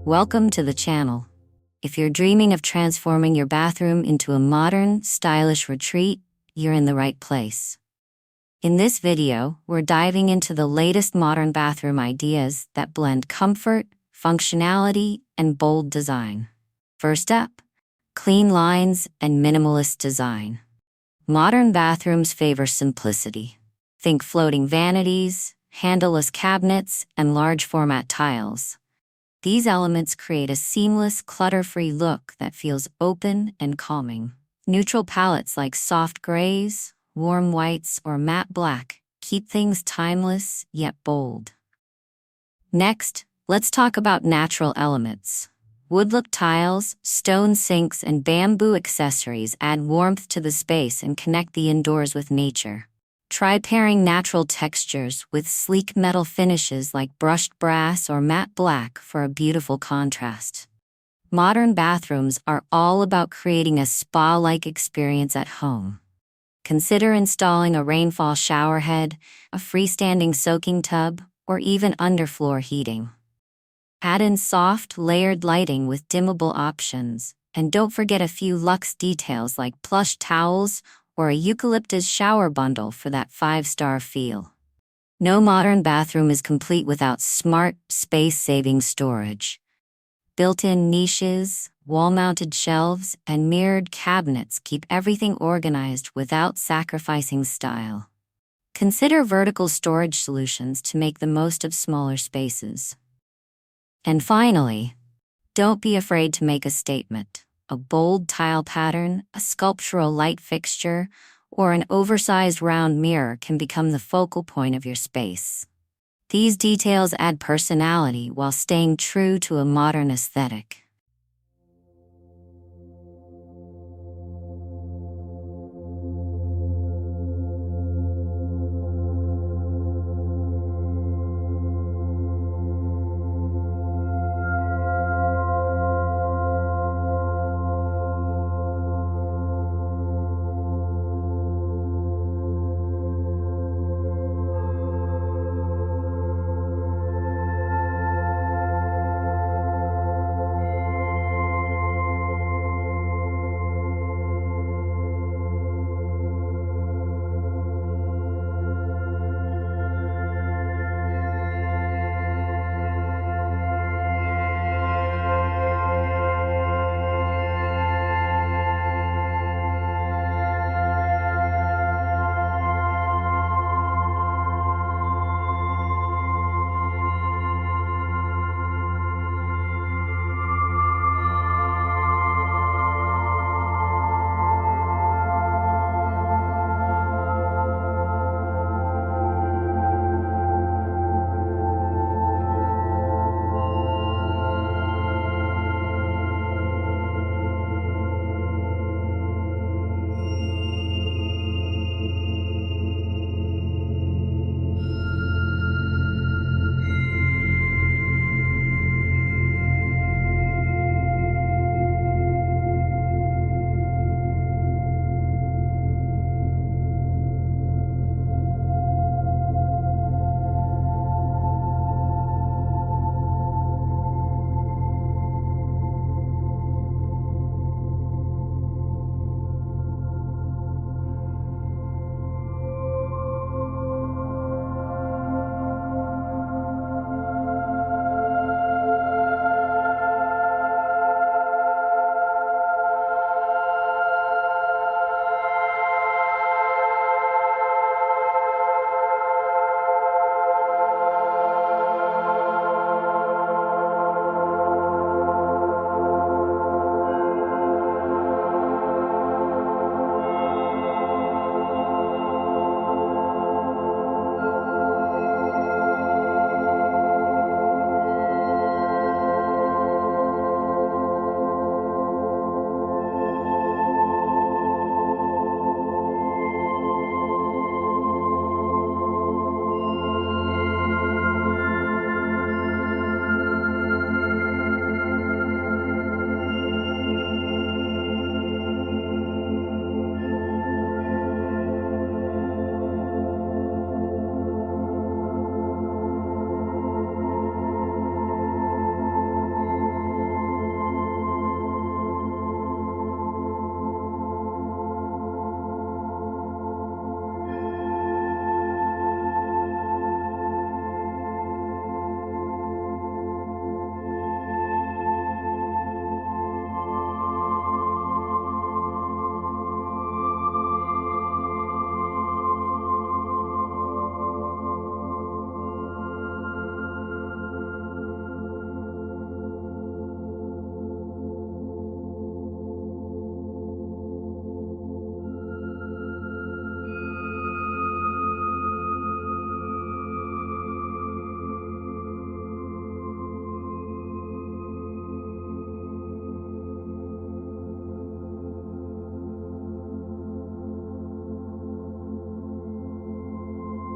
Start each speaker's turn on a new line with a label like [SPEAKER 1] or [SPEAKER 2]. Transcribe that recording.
[SPEAKER 1] Welcome to the channel. If you're dreaming of transforming your bathroom into a modern, stylish retreat, you're in the right place. In this video, we're diving into the latest modern bathroom ideas that blend comfort, functionality, and bold design. First up, clean lines and minimalist design. Modern bathrooms favor simplicity. Think floating vanities, handleless cabinets, and large format tiles. These elements create a seamless, clutter-free look that feels open and calming. Neutral palettes like soft grays, warm whites, or matte black keep things timeless yet bold. Next, let's talk about natural elements. Wood-look tiles, stone sinks, and bamboo accessories add warmth to the space and connect the indoors with nature. Try pairing natural textures with sleek metal finishes like brushed brass or matte black for a beautiful contrast. Modern bathrooms are all about creating a spa-like experience at home. Consider installing a rainfall shower head, a freestanding soaking tub, or even underfloor heating. Add in soft, layered lighting with dimmable options, and don't forget a few luxe details like plush towels or a eucalyptus shower bundle for that 5-star feel. No modern bathroom is complete without smart, space-saving storage. Built-in niches, wall-mounted shelves, and mirrored cabinets keep everything organized without sacrificing style. Consider vertical storage solutions to make the most of smaller spaces. And finally, don't be afraid to make a statement. A bold tile pattern, a sculptural light fixture, or an oversized round mirror can become the focal point of your space. These details add personality while staying true to a modern aesthetic.